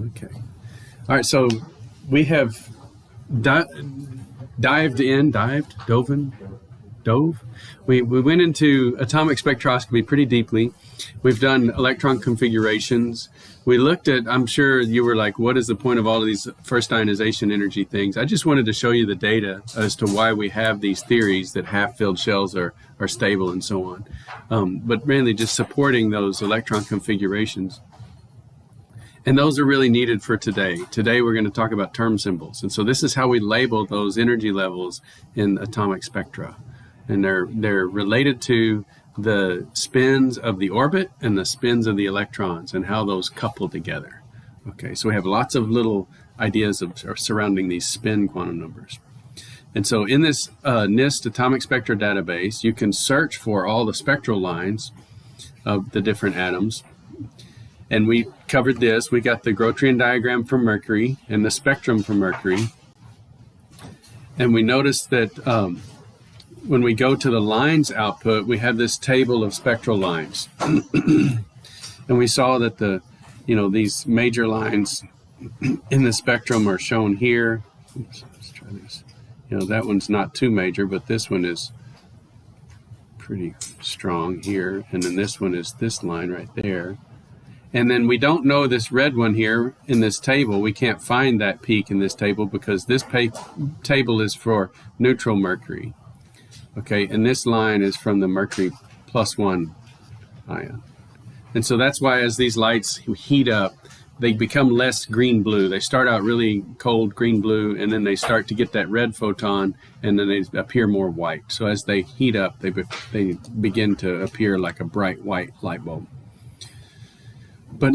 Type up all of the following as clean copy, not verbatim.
Okay. All right, so we have dove. We went into atomic spectroscopy pretty deeply. We've done electron configurations. We looked at, I'm sure you were like, what is the point of all of these first ionization energy things? I just wanted to show you the data as to why we have these theories that half-filled shells are stable and so on. But mainly just supporting those electron configurations. And those are really needed for today. Today we're going to talk about term symbols. And so this is how we label those energy levels in atomic spectra. And they're related to the spins of the orbit and the spins of the electrons and how those couple together. Okay, so we have lots of little ideas surrounding these spin quantum numbers. And so in this NIST atomic spectra database, you can search for all the spectral lines of the different atoms. And we covered this. We got the Grotrian diagram for Mercury and the spectrum for Mercury. And we noticed that when we go to the lines output, we have this table of spectral lines. And we saw that these major lines in the spectrum are shown here. Oops, let's try this. That one's not too major, but this one is pretty strong here. And then this one is this line right there. And then we don't know this red one here in this table. We can't find that peak in this table because this table is for neutral mercury. Okay, and this line is from the mercury +1 ion. And so that's why as these lights heat up, they become less green-blue. They start out really cold green-blue, and then they start to get that red photon, and then they appear more white. So as they heat up, they begin to appear like a bright white light bulb. But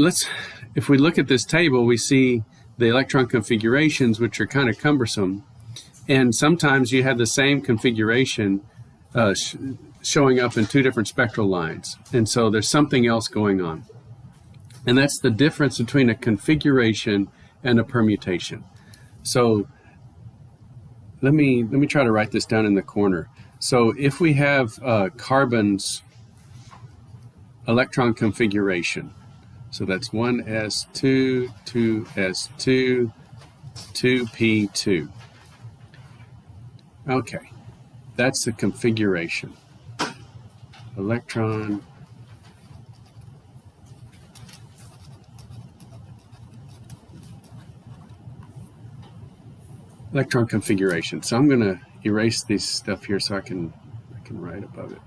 if we look at this table, we see the electron configurations, which are kind of cumbersome. And sometimes you have the same configuration showing up in two different spectral lines. And so there's something else going on. And that's the difference between a configuration and a permutation. So let me try to write this down in the corner. So if we have carbon's electron configuration, so that's 1s2, 2s2, 2p2. Okay, that's the configuration. Electron configuration. So I'm going to erase this stuff here so I can write above it.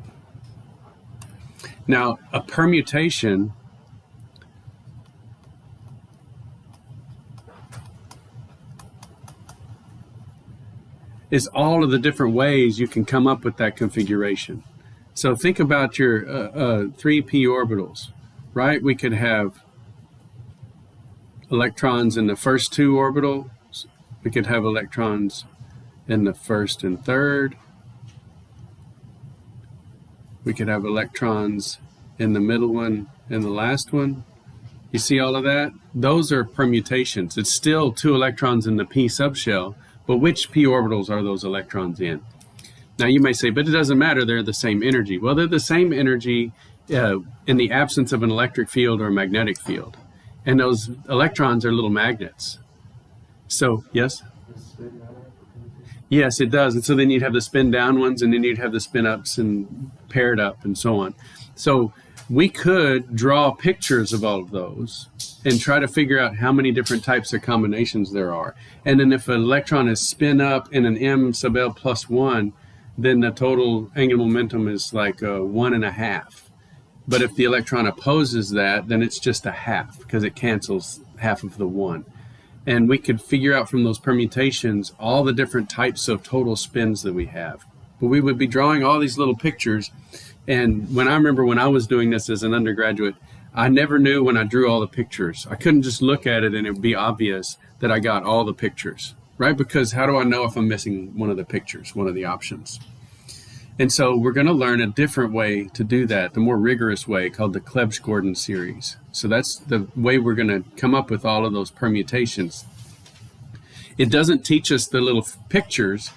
Now, a permutation is all of the different ways you can come up with that configuration. So think about your 3p orbitals, right? We could have electrons in the first two orbitals. We could have electrons in the first and third. We could have electrons in the middle one and the last one. You see all of that? Those are permutations. It's still 2 electrons in the p subshell, but which p orbitals are those electrons in? Now you may say, but it doesn't matter, they're the same energy. Well, they're the same energy in the absence of an electric field or a magnetic field. And those electrons are little magnets. So, yes? Yes, it does. And so then you'd have the spin down ones, and then you'd have the spin ups and paired up and so on. So we could draw pictures of all of those and try to figure out how many different types of combinations there are. And then if an electron is spin up in an m sub l plus 1, then the total angular momentum is like 1.5. But if the electron opposes that, then it's just a half because it cancels half of the 1. And we could figure out from those permutations all the different types of total spins that we have. But we would be drawing all these little pictures. And when I was doing this as an undergraduate, I never knew when I drew all the pictures. I couldn't just look at it and it would be obvious that I got all the pictures, right? Because how do I know if I'm missing one of the pictures, one of the options? And so we're going to learn a different way to do that, the more rigorous way called the klepsgordon series. So that's the way we're going to come up with all of those permutations. It doesn't teach us the little pictures,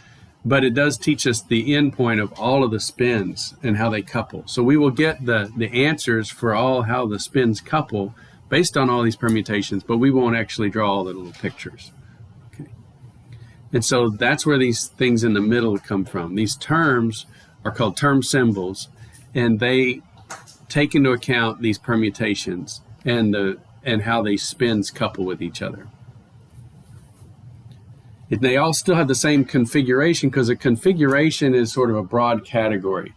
but it does teach us the end point of all of the spins and how they couple. So we will get the answers for all how the spins couple, based on all these permutations, but we won't actually draw all the little pictures. Okay. And so that's where these things in the middle come from. These terms are called term symbols, and they take into account these permutations and how they spins couple with each other. And they all still have the same configuration, because a configuration is sort of a broad category.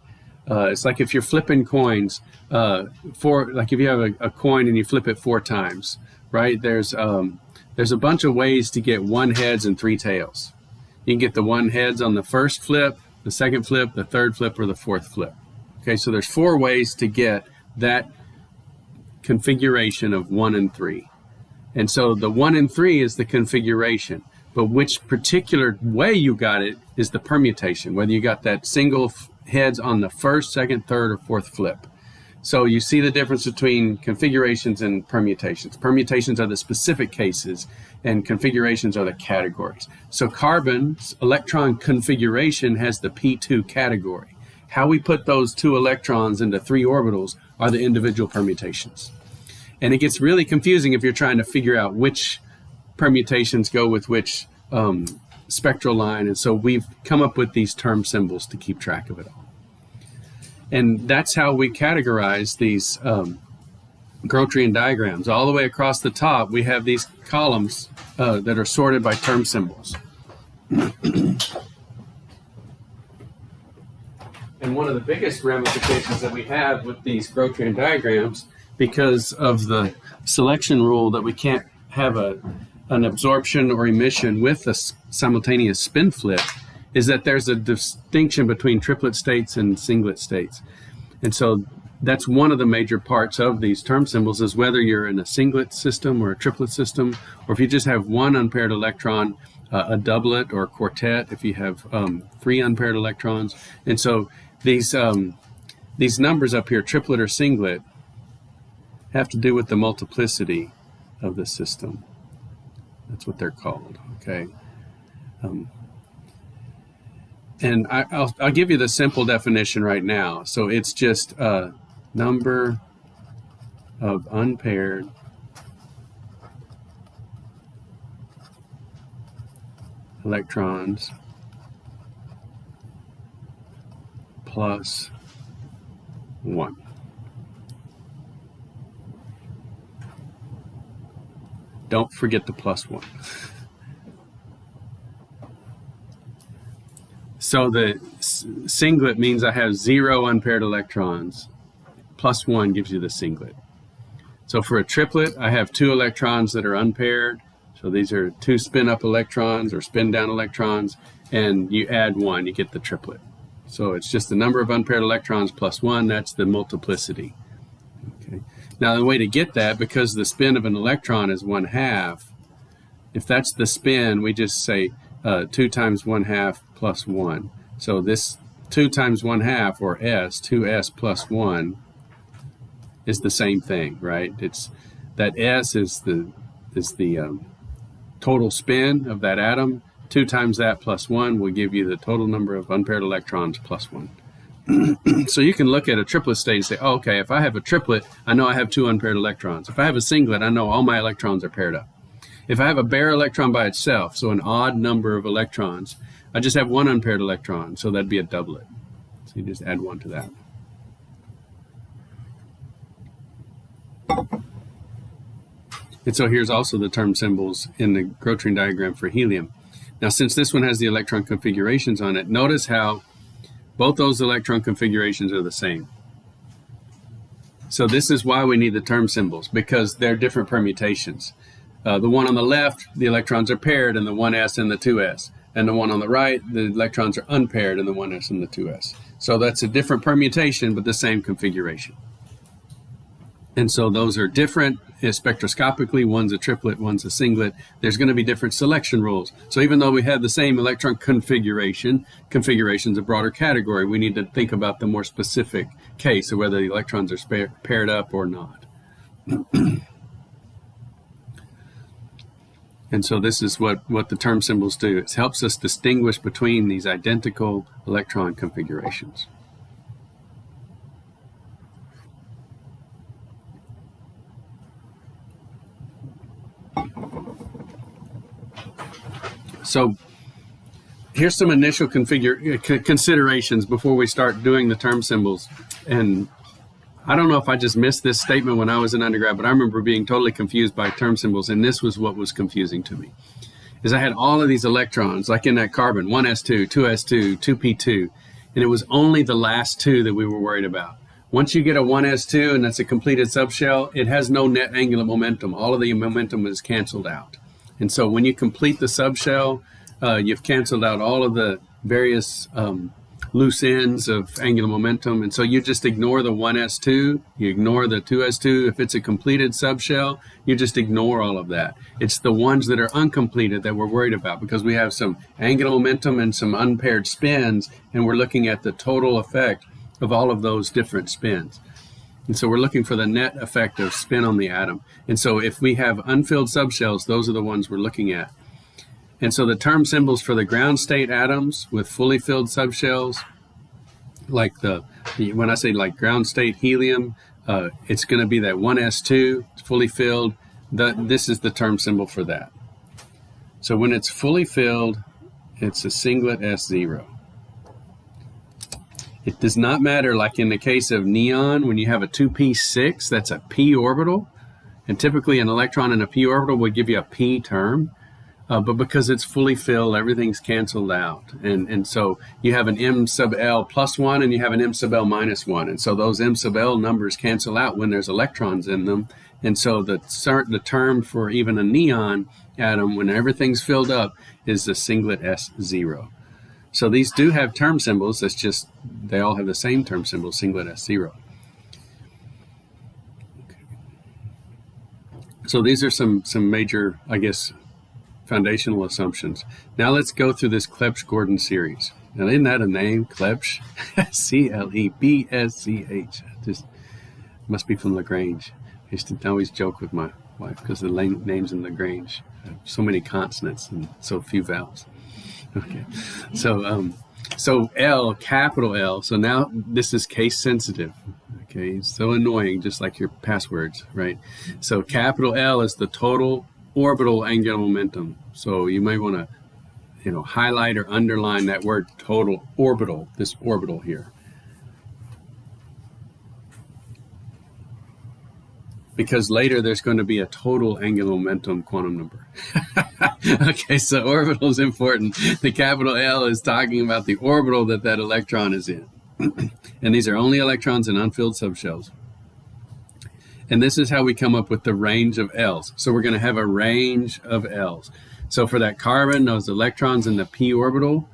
It's like if you're flipping coins, like if you have a coin and you flip it 4 times, right? There's a bunch of ways to get 1 heads and 3 tails. You can get the 1 heads on the first flip, the second flip, the third flip, or the 4th flip. Okay, so there's 4 ways to get that configuration of 1 and 3. And so the 1 and 3 is the configuration. But which particular way you got it is the permutation, whether you got that single heads on the first, second, third, or 4th flip. So you see the difference between configurations and permutations. Permutations are the specific cases, and configurations are the categories. So carbon's electron configuration has the p2 category. How we put those 2 electrons into 3 orbitals are the individual permutations. And it gets really confusing if you're trying to figure out which permutations go with which spectral line, and so we've come up with these term symbols to keep track of it all. And that's how we categorize these Grotrian diagrams. All the way across the top, we have these columns that are sorted by term symbols. And one of the biggest ramifications that we have with these Grotrian diagrams, because of the selection rule that we can't have an absorption or emission with a simultaneous spin flip, is that there's a distinction between triplet states and singlet states. And so that's one of the major parts of these term symbols, is whether you're in a singlet system or a triplet system, or if you just have 1 unpaired electron, a doublet or a quartet if you have 3 unpaired electrons. And so these numbers up here, triplet or singlet, have to do with the multiplicity of the system. That's what they're called, okay? And I'll give you the simple definition right now. So it's just a number of unpaired electrons plus 1. Don't forget the plus 1. So the singlet means I have 0 unpaired electrons. Plus 1 gives you the singlet. So for a triplet, I have 2 electrons that are unpaired. So these are 2 spin-up electrons or spin-down electrons, and you add 1, you get the triplet. So it's just the number of unpaired electrons plus 1, that's the multiplicity. Okay. Now the way to get that, because the spin of an electron is 1/2, if that's the spin, we just say 2 times 1/2 plus 1. So this 2 times 1/2, or S, 2S plus 1, is the same thing, right? It's that S is the total spin of that atom. 2 times that plus 1 will give you the total number of unpaired electrons plus 1. So you can look at a triplet state and say, oh, okay, if I have a triplet, I know I have 2 unpaired electrons. If I have a singlet, I know all my electrons are paired up. If I have a bare electron by itself, so an odd number of electrons, I just have 1 unpaired electron, so that'd be a doublet. So you just add 1 to that. And so here's also the term symbols in the Grotrian diagram for helium. Now, since this one has the electron configurations on it, notice how both those electron configurations are the same. So this is why we need the term symbols, because they're different permutations. The one on the left, the electrons are paired in the 1s and the 2s. And the one on the right, the electrons are unpaired in the 1s and the 2s. So that's a different permutation, but the same configuration. And so those are different spectroscopically. One's a triplet, one's a singlet. There's going to be different selection rules. So even though we have the same electron configuration's a broader category, we need to think about the more specific case of whether the electrons are paired up or not. And so this is what the term symbols do. It helps us distinguish between these identical electron configurations. So here's some initial considerations before we start doing the term symbols. And I don't know if I just missed this statement when I was an undergrad, but I remember being totally confused by term symbols, and this was what was confusing to me. Is I had all of these electrons, like in that carbon, 1s2, 2s2, 2p2, and it was only the last two that we were worried about. Once you get a 1s2 and that's a completed subshell, it has no net angular momentum. All of the momentum is canceled out. And so when you complete the subshell, you've canceled out all of the various loose ends of angular momentum. And so you just ignore the 1s2, you ignore the 2s2. If it's a completed subshell, you just ignore all of that. It's the ones that are uncompleted that we're worried about, because we have some angular momentum and some unpaired spins, and we're looking at the total effect of all of those different spins. And so we're looking for the net effect of spin on the atom. And so if we have unfilled subshells, those are the ones we're looking at. And so the term symbols for the ground state atoms with fully filled subshells, like when I say like ground state helium, it's going to be that 1s2, fully filled. This is the term symbol for that. So when it's fully filled, it's a singlet S0. It does not matter, like in the case of neon, when you have a 2p6, that's a p orbital. And typically an electron in a p orbital would give you a p term. But because it's fully filled, everything's canceled out. And so you have an m sub l plus 1 and you have an m sub l minus 1. And so those m sub l numbers cancel out when there's electrons in them. And so the term for even a neon atom, when everything's filled up, is the singlet S0. So these do have term symbols. It's just they all have the same term symbol, singlet S0. Okay. So these are some major, I guess, foundational assumptions. Now let's go through this klepsgordon series. Now, isn't that a name? Klepsch? C-L-E-B-S-C-H. Just must be from Lagrange. I used to always joke with my wife because the names in Lagrange have so many consonants and so few vowels. Okay, so L, capital L. So now this is case sensitive. Okay, it's so annoying, just like your passwords, right? So capital L is the total orbital angular momentum. So you might want to, highlight or underline that word total orbital, this orbital here. Because later there's going to be a total angular momentum quantum number. Okay, so orbital is important. The capital L is talking about the orbital that electron is in. And these are only electrons in unfilled subshells. And this is how we come up with the range of L's. So we're going to have a range of L's. So for that carbon, those electrons in the p orbital,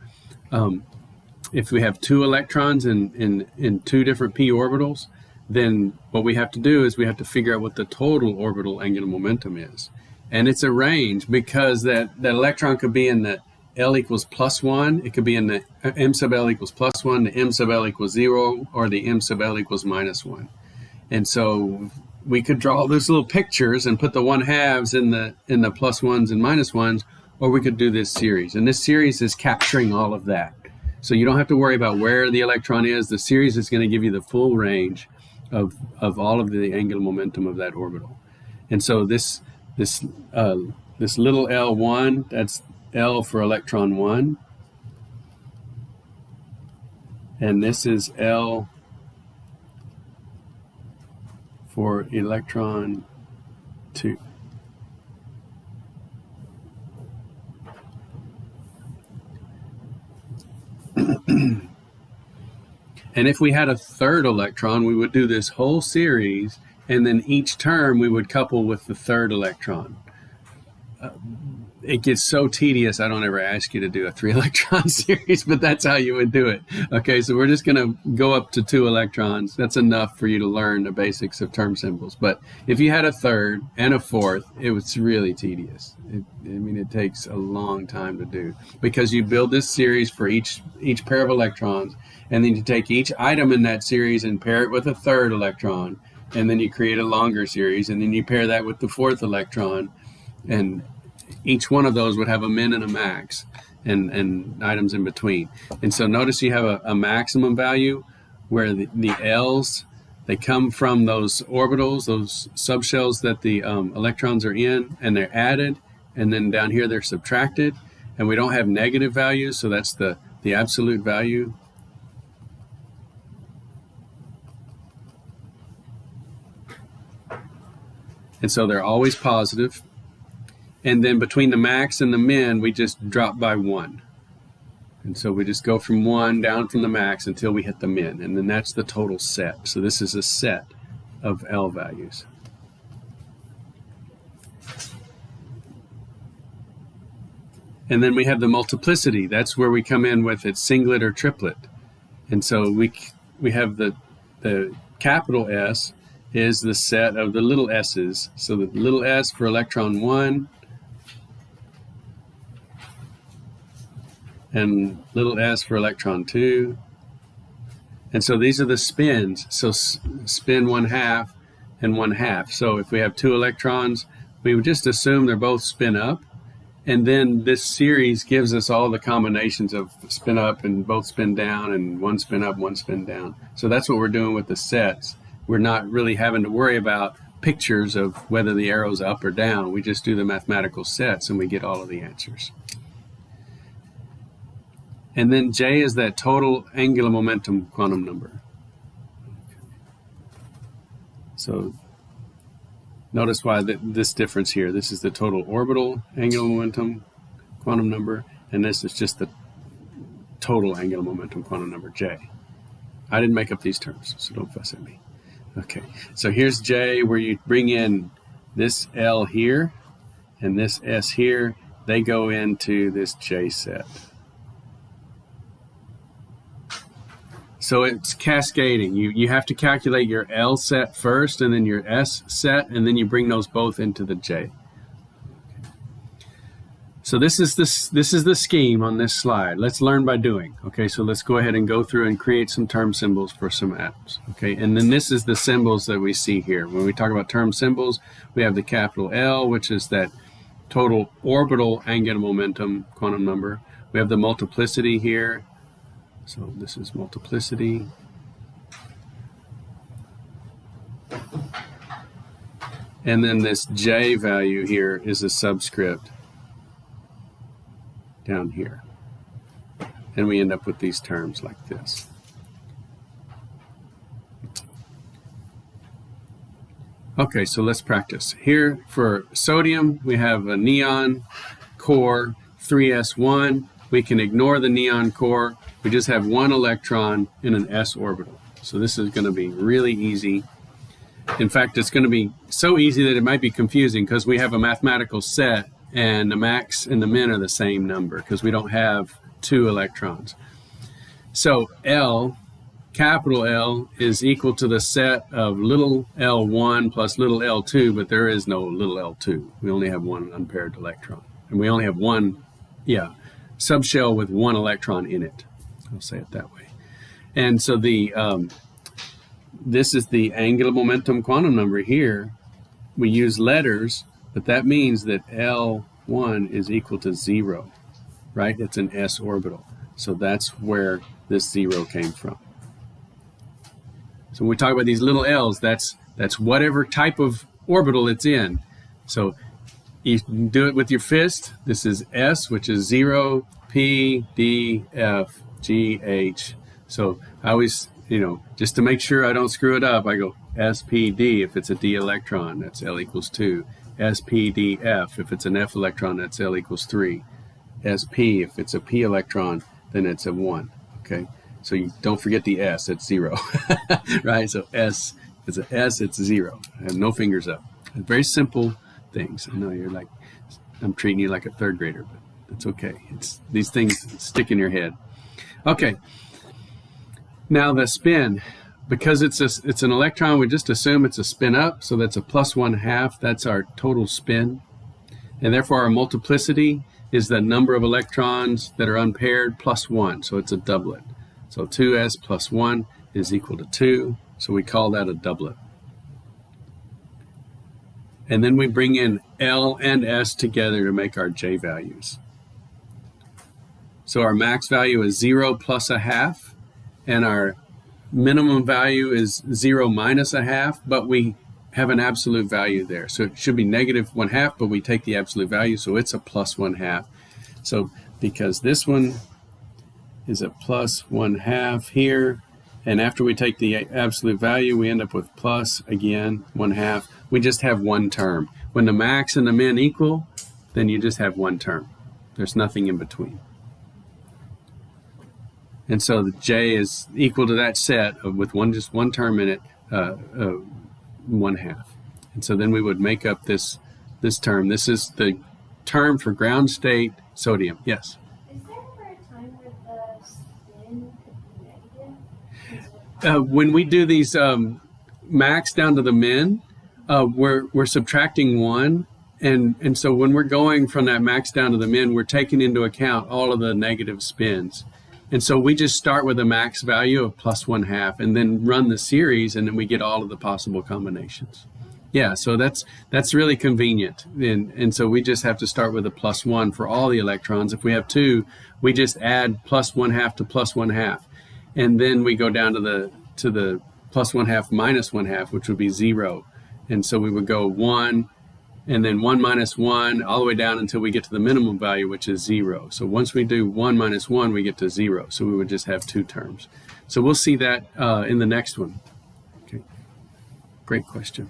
if we have two electrons in two different p orbitals, then what we have to do is we have to figure out what the total orbital angular momentum is. And it's a range because that electron could be in the L equals plus 1. It could be in the M sub L equals plus 1, the M sub L equals 0, or the M sub L equals minus 1. And so we could draw those little pictures and put the 1/2s in the plus 1s and minus 1s, or we could do this series. And this series is capturing all of that. So you don't have to worry about where the electron is. The series is going to give you the full range of all of the angular momentum of that orbital. And so this little L1, that's L for electron 1. And this is L for electron 2. And if we had a third electron, we would do this whole series, and then each term we would couple with the third electron. It gets so tedious, I don't ever ask you to do a 3-electron series, but that's how you would do it. Okay, so we're just going to go up to 2 electrons. That's enough for you to learn the basics of term symbols. But if you had a third and a fourth, it was really tedious. It takes a long time to do, because you build this series for each pair of electrons, and then you take each item in that series and pair it with a third electron, and then you create a longer series, and then you pair that with the fourth electron, and each one of those would have a min and a max, and items in between. And so notice you have a maximum value where the L's They come from those orbitals, those subshells that the electrons are in, and they're added, and then down here they're subtracted, and we don't have negative values, so that's the absolute value. And so they're always positive. And then between the max and the min, we just drop by 1. And so we just go from 1 down from the max until we hit the min. And then that's the total set. So this is a set of L values. And then we have the multiplicity. That's where we come in with its singlet or triplet. And so we have the capital S is the set of the little s's. So the little s for electron 1 and little s for electron 2. And so these are the spins. So spin 1/2 and 1/2. So if we have 2 electrons, we would just assume they're both spin up. And then this series gives us all the combinations of spin up and both spin down and 1 spin up, 1 spin down. So that's what we're doing with the sets. We're not really having to worry about pictures of whether the arrow's up or down. We just do the mathematical sets and we get all of the answers. And then J is that total angular momentum quantum number. So notice why this difference here. This is the total orbital angular momentum quantum number, and this is just the total angular momentum quantum number, J. I didn't make up these terms, so don't fuss at me. Okay, so here's J, where you bring in this L here and this S here. They go into this J set. So it's cascading. You have to calculate your L set first and then your S set, and then you bring those both into the J. So this is the scheme on this slide. Let's learn by doing. Okay, so let's go ahead and go through and create some term symbols for some atoms. Okay, and then this is the symbols that we see here. When we talk about term symbols, we have the capital L, which is that total orbital angular momentum quantum number. We have the multiplicity here. So this is multiplicity. And then this J value here is a subscript down here. And we end up with these terms like this. Okay, so let's practice. Here for sodium, we have a neon core 3s1. We can ignore the neon core. We just have 1 electron in an s orbital. So this is going to be really easy. In fact, it's going to be so easy that it might be confusing because we have a mathematical set and the max and the min are the same number because we don't have 2 electrons. So L, capital L, is equal to the set of little L1 plus little L2, but there is no little L2. We only have 1 unpaired electron. And we only have 1, subshell with 1 electron in it. I'll say it that way. And so this is the angular momentum quantum number here. We use letters, but that means that L1 is equal to 0, right? It's an s orbital. So that's where this 0 came from. So when we talk about these little L's, that's whatever type of orbital it's in. So you can do it with your fist. This is S, which is 0, P, D, F, G, H. So I always, just to make sure I don't screw it up, I go S, P, D. If it's a D electron, that's L equals 2. S, P, D, F. If it's an F electron, that's L equals 3. S, P. If it's a P electron, then it's a 1. Okay? So you don't forget the S, it's 0. Right? So S, if it's an S, it's 0. I have no fingers up. Very simple things. I know you're like, I'm treating you like a 3rd grader, but it's okay. These things stick in your head. Okay. Now the spin, because it's an electron, we just assume it's a spin up, so that's a plus 1/2. That's our total spin. And therefore our multiplicity is the number of electrons that are unpaired plus 1, so it's a doublet. So 2s plus 1 is equal to 2, so we call that a doublet. And then we bring in L and S together to make our J values. So our max value is 0 plus 1/2, and our minimum value is 0 minus a half, but we have an absolute value there. So it should be negative 1/2, but we take the absolute value, so it's a plus 1/2. So because this one is a plus 1/2 here, and after we take the absolute value, we end up with plus, again, 1/2. We just have one term. When the max and the min equal, then you just have one term. There's nothing in between. And so the J is equal to that set with just one term in it, 1/2. And so then we would make up this term. This is the term for ground state sodium. Yes? Is there ever a time where the spin could be negative? When we do these max down to the min, we're subtracting 1. And so when we're going from that max down to the min, we're taking into account all of the negative spins. And so we just start with a max value of plus 1/2 and then run the series, and then we get all of the possible combinations. Yeah, so that's really convenient. And so we just have to start with a plus 1 for all the electrons. If we have 2, we just add plus 1/2 to plus 1/2. And then we go down to the plus 1/2 minus 1/2, which would be 0. And so we would go 1, and then 1 minus 1, all the way down until we get to the minimum value, which is 0. So once we do 1 minus 1, we get to 0. So we would just have 2 terms. So we'll see that in the next one. Okay, great question.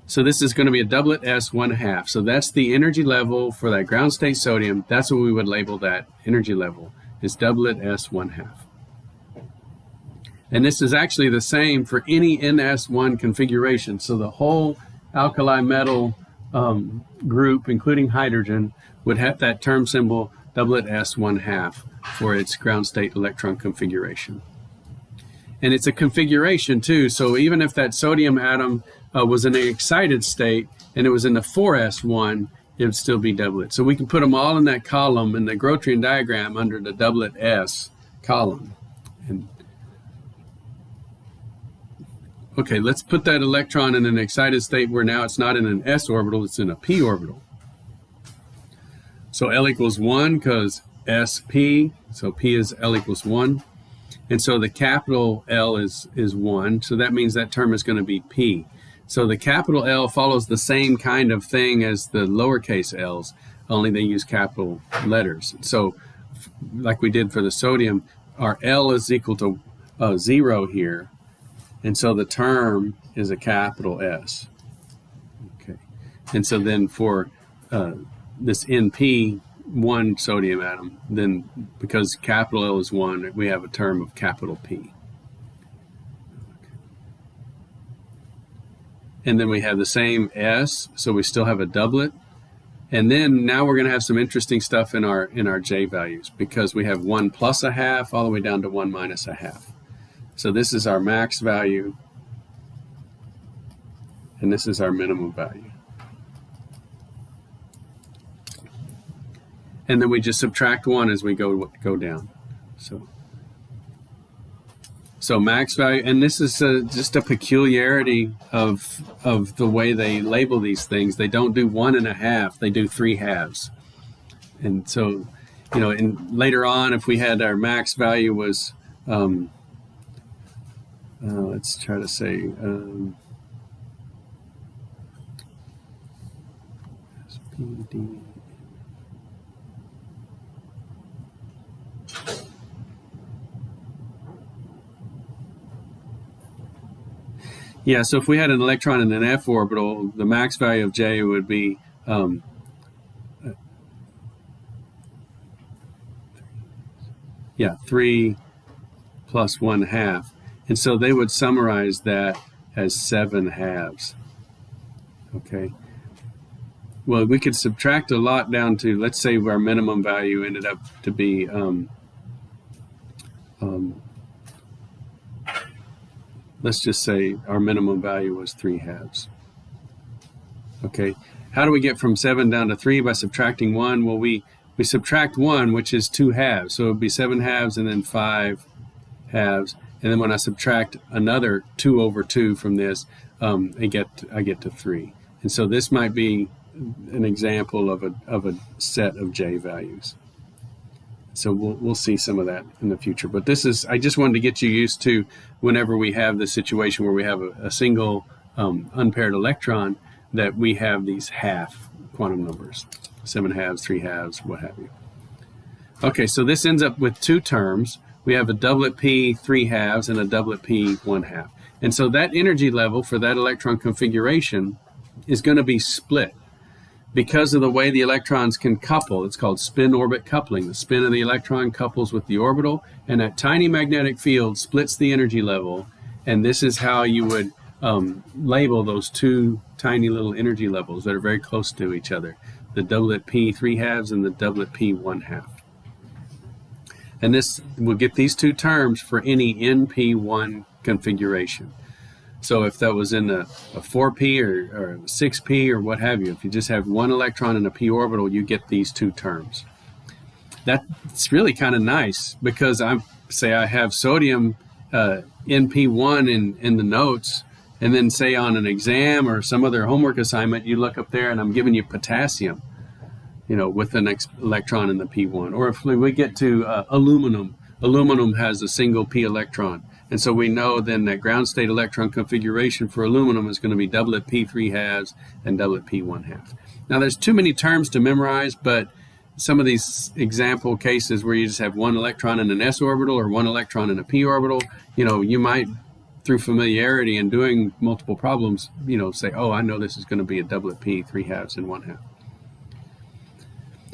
So this is going to be a doublet S 1/2. So that's the energy level for that ground state sodium. That's what we would label that energy level, is doublet S 1/2. And this is actually the same for any NS1 configuration. So the whole alkali metal group, including hydrogen, would have that term symbol doublet S 1/2 for its ground state electron configuration. And it's a configuration too, so even if that sodium atom was in an excited state and it was in the 4s1, it would still be doublet. So we can put them all in that column in the Grotrian diagram under the doublet S column. And okay, let's put that electron in an excited state where now it's not in an s orbital, it's in a p orbital. So L equals 1 because sp, so p is L equals 1. And so the capital L is 1, so that means that term is going to be p. So the capital L follows the same kind of thing as the lowercase l's, only they use capital letters. So like we did for the sodium, our L is equal to 0 here. And so the term is a capital S. Okay. And so then for this NP1 sodium atom, then because capital L is 1, we have a term of capital P. Okay. And then we have the same S, so we still have a doublet. And then now we're going to have some interesting stuff in our J values, because we have 1 plus 1/2 all the way down to 1 minus 1/2. So this is our max value, and this is our minimum value. And then we just subtract 1 as we go down. So max value, and this is just a peculiarity of the way they label these things. They don't do 1 1/2; they do 3/2. And so, and later on, if we had our max value was let's try to say SPD. Yeah, so if we had an electron in an f orbital, the max value of J would be 3 plus 1/2. And so they would summarize that as 7/2. Okay. Well, we could subtract a lot down to, let's say our minimum value ended up to be let's just say our minimum value was 3/2. Okay. How do we get from 7 down to 3 by subtracting 1? Well, we subtract 1, which is 2/2. So it would be 7/2 and then 5/2. And then when I subtract another 2 over 2 from this, I get to 3. And so this might be an example of a set of J values. So we'll see some of that in the future. But I just wanted to get you used to whenever we have the situation where we have a single unpaired electron, that we have these half quantum numbers, 7 halves, 3 halves, what have you. Okay, so this ends up with 2 terms. We have a doublet p 3 halves and a doublet p 1 half. And so that energy level for that electron configuration is going to be split. Because of the way the electrons can couple, it's called spin-orbit coupling. The spin of the electron couples with the orbital, and that tiny magnetic field splits the energy level. And this is how you would label those 2 tiny little energy levels that are very close to each other, the doublet p 3 halves and the doublet p 1 half. And this will get these 2 terms for any NP1 configuration. So if that was in a 4p or 6p or what have you, if you just have 1 electron in a p orbital, you get these 2 terms. That's really kind of nice, because I have sodium NP1 in the notes, and then say on an exam or some other homework assignment, you look up there and I'm giving you potassium, with the next electron in the p1. Or if we get to aluminum has a single p electron. And so we know then that ground state electron configuration for aluminum is going to be doublet p 3 halves and doublet p 1 half. Now there's too many terms to memorize, but some of these example cases where you just have 1 electron in an s orbital or 1 electron in a p orbital, you might, through familiarity and doing multiple problems, say, oh, I know this is going to be a doublet p 3 halves and 1 half.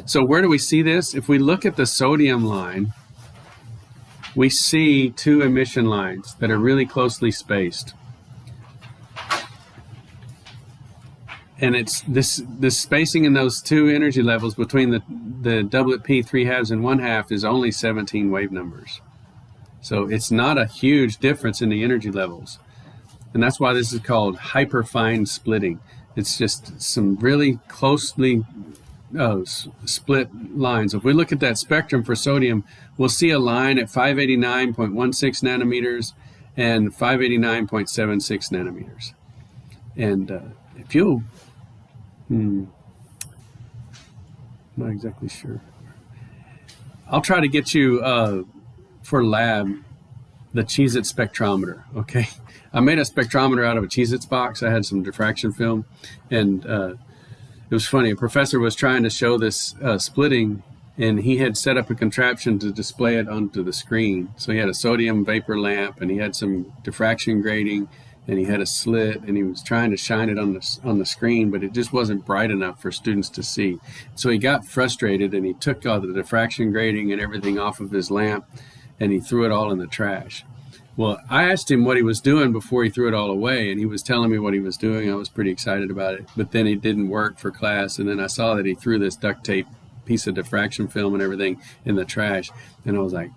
So where do we see this? If we look at the sodium line, we see 2 emission lines that are really closely spaced. And it's this spacing in those 2 energy levels between the doublet p 3 halves and 1 half is only 17 wave numbers. So it's not a huge difference in the energy levels. And that's why this is called hyperfine splitting. It's just some really closely split lines. If we look at that spectrum for sodium, we'll see a line at 589.16 nanometers and 589.76 nanometers. And if you'll, I'm not exactly sure. I'll try to get you for lab the Cheez-It spectrometer. Okay, I made a spectrometer out of a Cheez-Its box. I had some diffraction film, and it was funny. A professor was trying to show this splitting, and he had set up a contraption to display it onto the screen. So he had a sodium vapor lamp, and he had some diffraction grating, and he had a slit, and he was trying to shine it on the screen, but it just wasn't bright enough for students to see. So he got frustrated, and he took all the diffraction grating and everything off of his lamp, and he threw it all in the trash. Well, I asked him what he was doing before he threw it all away, and he was telling me what he was doing. I was pretty excited about it, but then it didn't work for class, and then I saw that he threw this duct tape piece of diffraction film and everything in the trash, and I was like,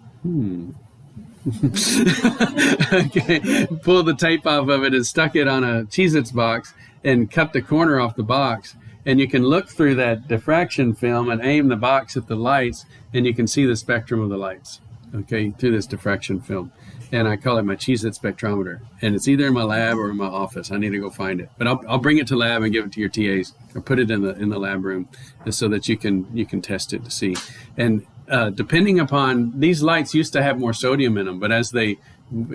Okay, pulled the tape off of it and stuck it on a Cheez-Its box and cut the corner off the box, and you can look through that diffraction film and aim the box at the lights, and you can see the spectrum of the lights, okay, through this diffraction film. And I call it my Cheez-It spectrometer. And it's either in my lab or in my office. I need to go find it. But I'll bring it to lab and give it to your TAs, or put it in the lab room so that you can test it to see. And depending upon, these lights used to have more sodium in them, but as they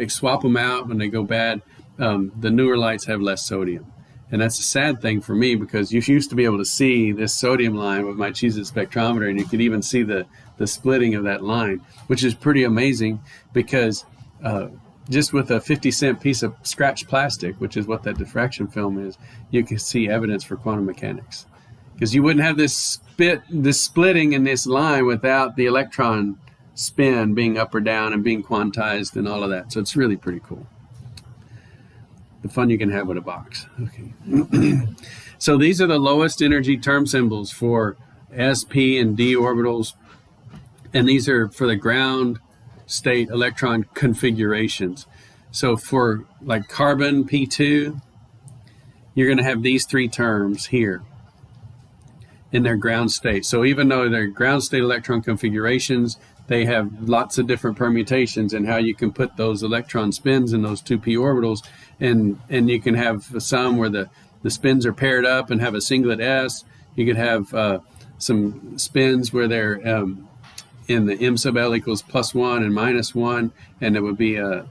swap them out when they go bad, the newer lights have less sodium. And that's a sad thing for me, because you used to be able to see this sodium line with my Cheez-It spectrometer, and you could even see the splitting of that line, which is pretty amazing, because just with a 50-cent piece of scratch plastic, which is what that diffraction film is, you can see evidence for quantum mechanics. Because you wouldn't have this splitting in this line without the electron spin being up or down and being quantized and all of that. So it's really pretty cool. The fun you can have with a box. Okay. So these are the lowest energy term symbols for s, p, and d orbitals. And these are for the ground state electron configurations. So for like carbon P2, you're going to have these 3 terms here in their ground state. So even though they're ground state electron configurations, they have lots of different permutations in how you can put those electron spins in those 2p orbitals, and you can have some where the spins are paired up and have a singlet s. You could have some spins where they're in the M sub L equals +1 and -1, and it would be a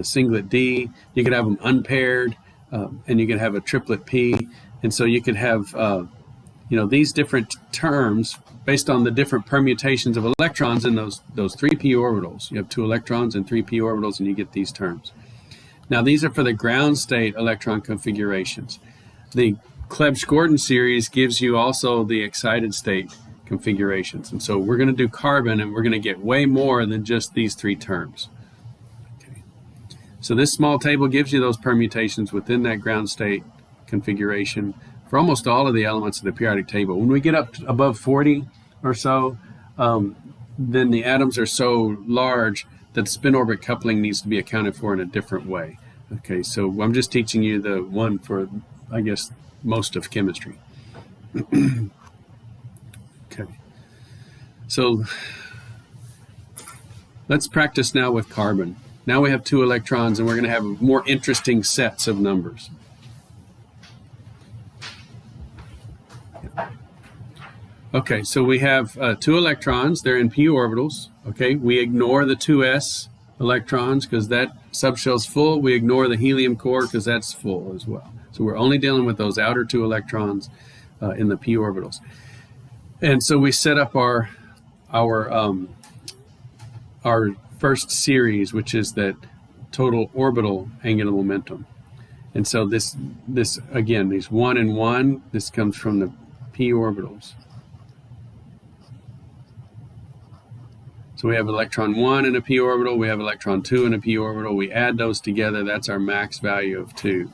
singlet D. You could have them unpaired, and you could have a triplet P. And so you could have, these different terms based on the different permutations of electrons in those 3p orbitals. You have 2 electrons and 3p orbitals, and you get these terms. Now, these are for the ground state electron configurations. The klepsgordon series gives you also the excited state configurations. And so we're going to do carbon, and we're going to get way more than just these 3 terms. Okay. So this small table gives you those permutations within that ground state configuration for almost all of the elements of the periodic table. When we get up to above 40 or so, then the atoms are so large that spin orbit coupling needs to be accounted for in a different way. Okay, so I'm just teaching you the one for, I guess, most of chemistry. Okay, so let's practice now with carbon. Now we have 2 electrons, and we're going to have more interesting sets of numbers. Okay, so we have 2 electrons. They're in p orbitals. Okay, we ignore the 2s electrons because that subshell's full. We ignore the helium core because that's full as well. So we're only dealing with those outer 2 electrons in the p orbitals. And so we set up our first series, which is that total orbital angular momentum. And so this again, these 1 and 1, this comes from the p orbitals. So we have electron 1 in a p orbital, we have electron 2 in a p orbital, we add those together, that's our max value of 2.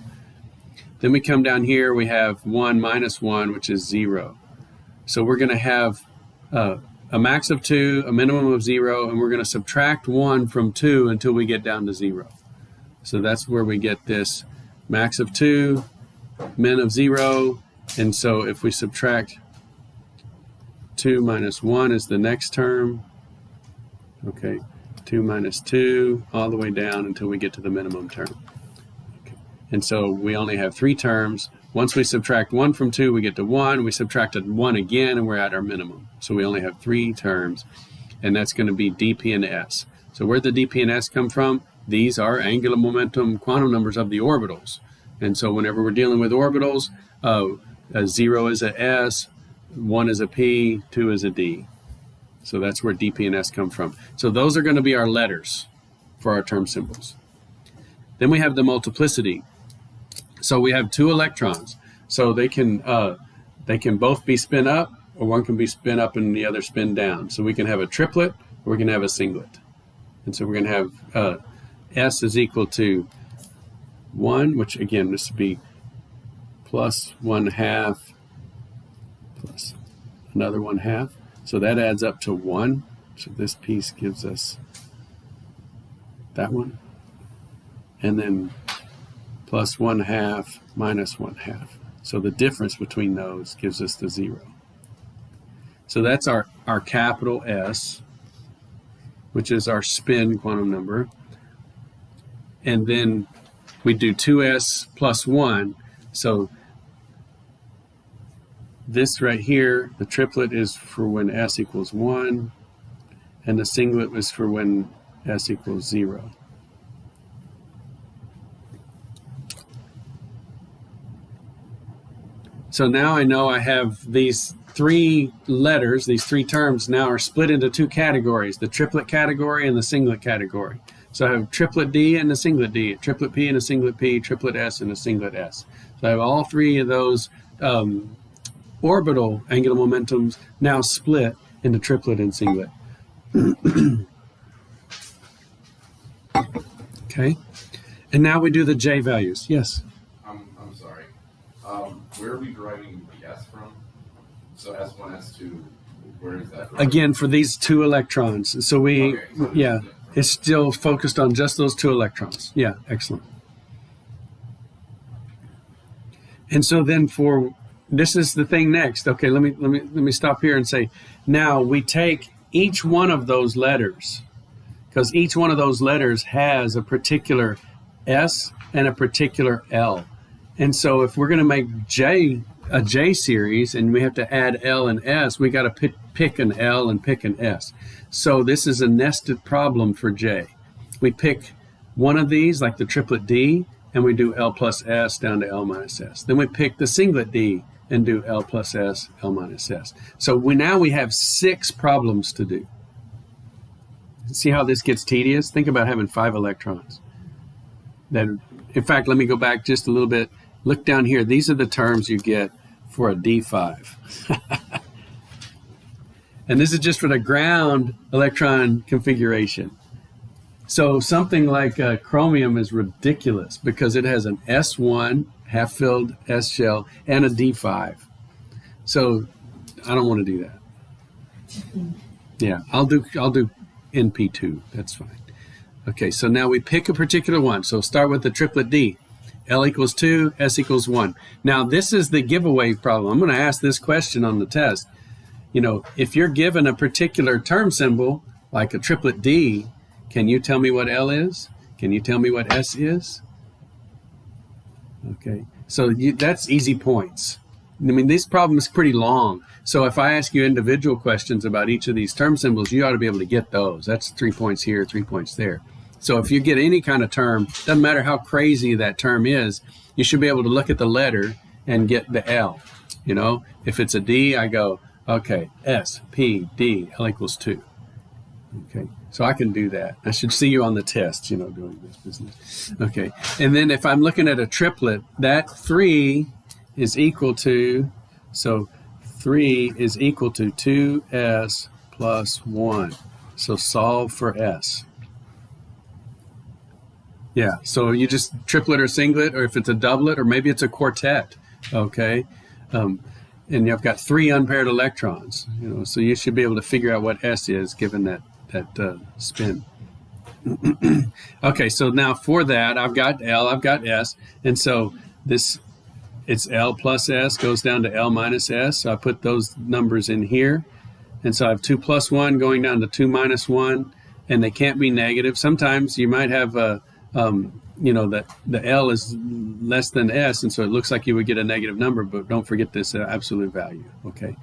Then we come down here, we have 1 minus 1, which is 0. So we're going to have a max of 2, a minimum of 0, and we're going to subtract 1 from 2 until we get down to 0. So that's where we get this max of 2, min of 0, and so if we subtract 2 minus 1 is the next term. Okay, 2 minus 2, all the way down until we get to the minimum term. Okay. And so we only have 3 terms. Once we subtract 1 from 2, we get to 1. We subtracted 1 again, and we're at our minimum. So we only have 3 terms, and that's going to be dp and s. So where did the dp and s come from? These are angular momentum quantum numbers of the orbitals. And so whenever we're dealing with orbitals, 0 is a s, 1 is a p, 2 is a d. So that's where dp and s come from. So those are going to be our letters for our term symbols. Then we have the multiplicity. So we have 2 electrons. So they can both be spin up, or one can be spin up and the other spin down. So we can have a triplet, or we can have a singlet. And so we're going to have s is equal to 1, which again, this would be plus 1/2 plus another 1/2. So that adds up to 1. So this piece gives us that one. And then plus 1/2 minus 1/2. So the difference between those gives us the 0. So that's our capital S, which is our spin quantum number. And then we do 2s plus 1. So this right here, the triplet is for when s equals 1, and the singlet was for when s equals 0. So now I know I have these 3 letters, these 3 terms now are split into 2 categories, the triplet category and the singlet category. So I have triplet D and a singlet D, triplet P and a singlet P, triplet S and a singlet S. So I have all 3 of those orbital angular momentums now split into triplet and singlet. Okay, and now we do the J values. Yes? I'm sorry. Where are we deriving the S from? So S1, S2, where is that derived? Again, for these 2 electrons. So we, Okay, so yeah, it's still focused on just those 2 electrons. Yeah, excellent. And so then this is the thing next. Okay, let me stop here and say, now we take each one of those letters, because each one of those letters has a particular S and a particular L. And so if we're going to make a J series and we have to add L and S, we got to pick an L and pick an S. So this is a nested problem for J. We pick one of these, like the triplet D, and we do L plus S down to L minus S. Then we pick the singlet D and do L plus S, L minus S. So now we have 6 problems to do. See how this gets tedious? Think about having 5 electrons. Then, in fact, let me go back just a little bit. Look down here. These are the terms you get for a D5. And this is just for the ground electron configuration. So something like chromium is ridiculous because it has an S1 half-filled S shell and a D5. So I don't want to do that. Yeah, I'll do NP2. That's fine. Okay, so now we pick a particular one. So start with the triplet D. L equals 2, S equals 1. Now this is the giveaway problem. I'm going to ask this question on the test. You know, if you're given a particular term symbol, like a triplet D, can you tell me what L is? Can you tell me what S is? Okay, so that's easy points. I mean, this problem is pretty long. So if I ask you individual questions about each of these term symbols, you ought to be able to get those. That's 3 points here, 3 points there. So if you get any kind of term, doesn't matter how crazy that term is, you should be able to look at the letter and get the L. You know, if it's a D, I go, okay, S, P, D, L equals 2. Okay, so I can do that. I should see you on the test, you know, doing this business. Okay, and then if I'm looking at a triplet, that 3 is equal to, so 3 is equal to 2S plus 1. So solve for S. Yeah, so you just triplet or singlet, or if it's a doublet, or maybe it's a quartet, okay? And you've got 3 unpaired electrons, you know, so you should be able to figure out what S is given that spin. Okay, so now for that, I've got L, I've got S, and so it's L plus S goes down to L minus S, so I put those numbers in here, and so I have 2 plus 1 going down to 2 minus 1, and they can't be negative. Sometimes you might have you know, that the L is less than S, and so it looks like you would get a negative number, but don't forget this absolute value, okay?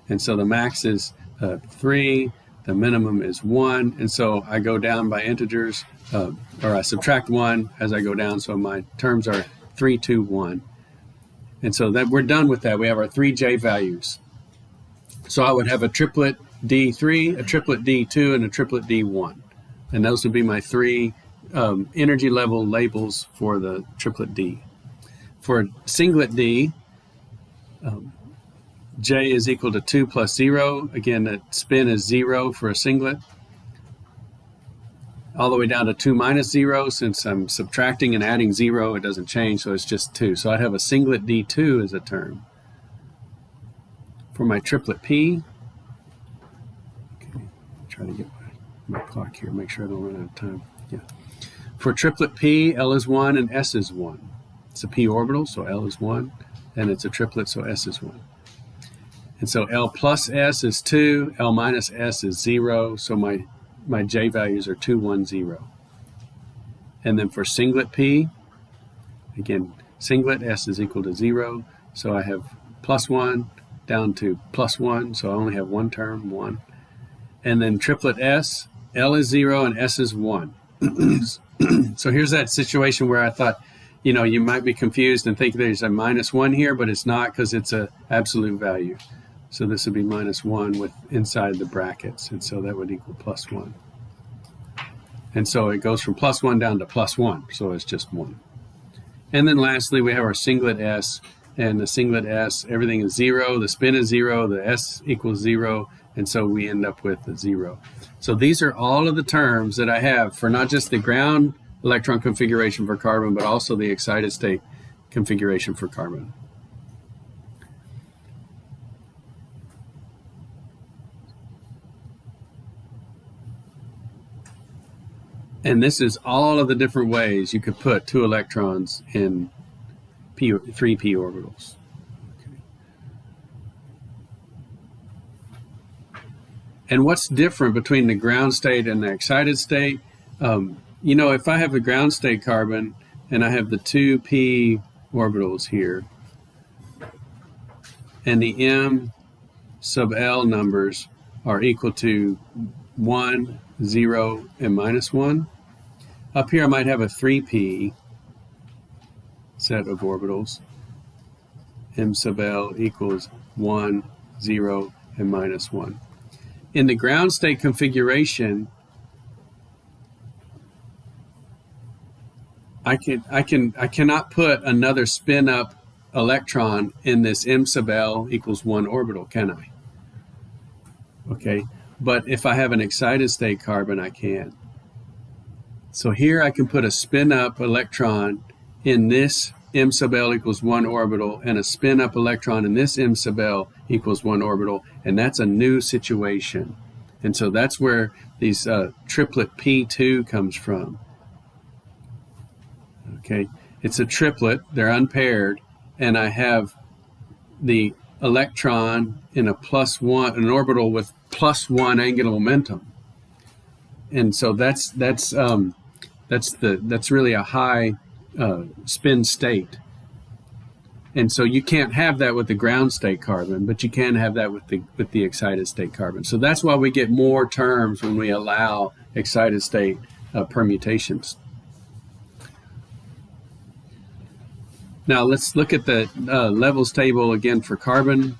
And so the max is 3, the minimum is 1, and so I go down by integers, or I subtract 1 as I go down, so my terms are 3, 2, 1. And so that we're done with that. We have our 3 J values. So I would have a triplet D3, a triplet D2, and a triplet D1. And those would be my 3 energy level labels for the triplet D. For singlet D, J is equal to 2 plus 0. Again, that spin is 0 for a singlet. All the way down to 2 minus 0. Since I'm subtracting and adding 0, it doesn't change, so it's just 2. So I'd have a singlet D2 as a term. For my triplet P, okay, try to get my clock here, make sure I don't run out of time. Yeah. For triplet P, L is 1 and S is 1. It's a p orbital, so L is 1, and it's a triplet, so S is 1. And so L plus S is 2, L minus S is 0, so my J values are 2, 1, 0. And then for singlet P, again, singlet S is equal to 0, so I have plus 1 down to plus 1, so I only have one term, 1. And then triplet S, L is 0 and S is 1. So here's that situation where I thought, you know, you might be confused and think there's a minus 1 here, but it's not because it's an absolute value. So this would be minus 1 with inside the brackets, and so that would equal plus 1. And so it goes from plus 1 down to plus 1, so it's just 1. And then lastly, we have our singlet S, and the singlet S, everything is 0, the spin is 0, the S equals 0, and so we end up with a 0. So these are all of the terms that I have for not just the ground electron configuration for carbon, but also the excited state configuration for carbon. And this is all of the different ways you could put 2 electrons in 3 p orbitals. And what's different between the ground state and the excited state? You know, if I have a ground state carbon and I have the 2p orbitals here, and the m sub L numbers are equal to 1, 0, and minus 1. Up here I might have a 3p set of orbitals. M sub L equals 1, 0, and minus 1. In the ground state configuration, I cannot put another spin up electron in this M sub L equals 1 orbital, can I? Okay, but if I have an excited state carbon, I can. So here I can put a spin up electron in this M sub L equals 1 orbital and a spin up electron in this M sub L equals 1 orbital, and that's a new situation. And so that's where these triplet P2 comes from. Okay, it's a triplet, they're unpaired, and I have the electron in a +1, an orbital with +1 angular momentum. And so that's really a high spin state. And so you can't have that with the ground state carbon, but you can have that with the excited state carbon. So that's why we get more terms when we allow excited state permutations. Now let's look at the levels table again for carbon.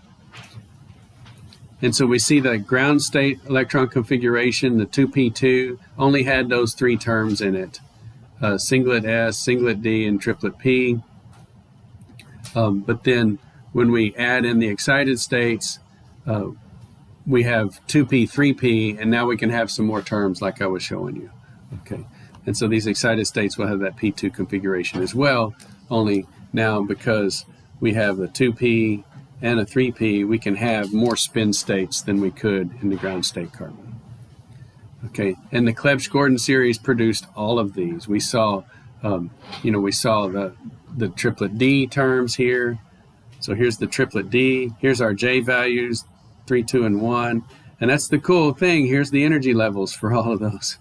And so we see the ground state electron configuration, the 2p2, only had those 3 terms in it. Singlet S, singlet D, and triplet P. But then when we add in the excited states, we have 2p, 3p, and now we can have some more terms like I was showing you. Okay, and so these excited states will have that P2 configuration as well, only now because we have a 2p and a 3p, we can have more spin states than we could in the ground state carbon. Okay, and the klepsgordon series produced all of these. We saw, we saw the triplet D terms here. So here's the triplet D. Here's our J values, 3, 2, and 1. And that's the cool thing. Here's the energy levels for all of those.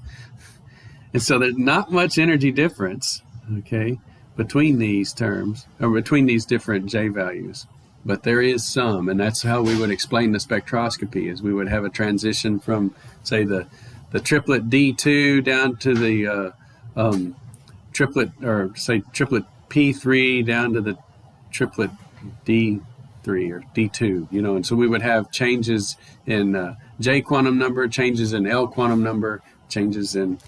And so there's not much energy difference, okay, between these terms, or between these different J values. But there is some, and that's how we would explain the spectroscopy, is we would have a transition from, say, the triplet D2 down to the triplet, or say triplet P3 down to the triplet D3 or D2, and so we would have changes in J quantum number, changes in L quantum number, changes in,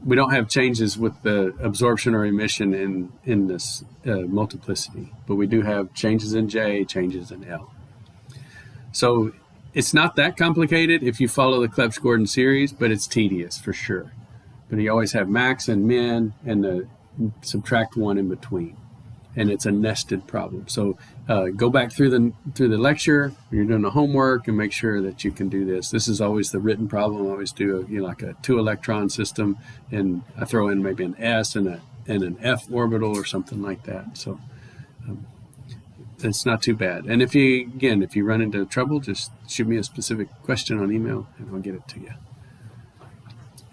we don't have changes with the absorption or emission in this multiplicity, but we do have changes in J, changes in L. So it's not that complicated if you follow the klepsgordon series, but it's tedious for sure. But you always have max and min and subtract 1 in between, and it's a nested problem. So go back through the lecture when you're doing the homework and make sure that you can do this. This is always the written problem. I always do like a 2-electron system, and I throw in maybe an S and an F orbital or something like that. So it's not too bad. And if you run into trouble, just shoot me a specific question on email and I'll get it to you.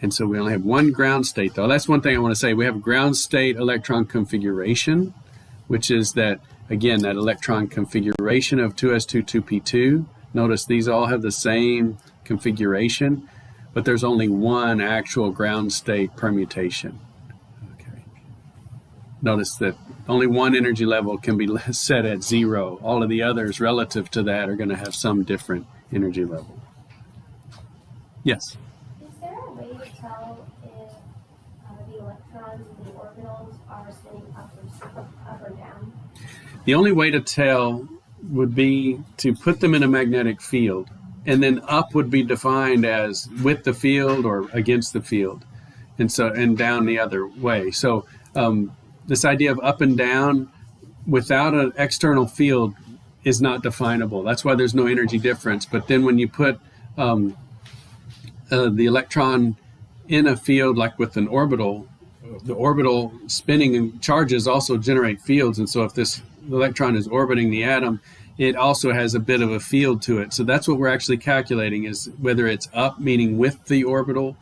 And so we only have one ground state, though. That's one thing I want to say. We have a ground state electron configuration, which is that, again, that electron configuration of 2s2, 2p2. Notice these all have the same configuration, but there's only one actual ground state permutation. Okay. Notice that only one energy level can be set at 0. All of the others relative to that are going to have some different energy level. Yes? Is there a way to tell if the electrons and the orbitals are spinning up or down? The only way to tell would be to put them in a magnetic field, and then up would be defined as with the field or against the field, and down the other way. So this idea of up and down without an external field is not definable. That's why there's no energy difference. But then when you put the electron in a field, like with an orbital, the orbital spinning and charges also generate fields. And so if this electron is orbiting the atom, it also has a bit of a field to it. So that's what we're actually calculating, is whether it's up, meaning with the orbital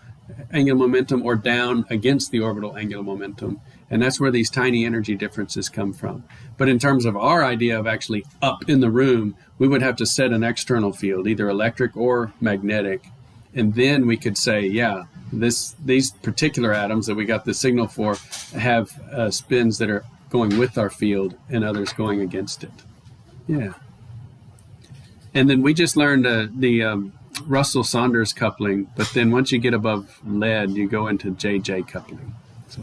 angular momentum, or down against the orbital angular momentum. And that's where these tiny energy differences come from. But in terms of our idea of actually up in the room, we would have to set an external field, either electric or magnetic. And then we could say, yeah, these particular atoms that we got the signal for have spins that are going with our field and others going against it. Yeah. And then we just learned the Russell-Saunders coupling, but then once you get above lead, you go into JJ coupling. So.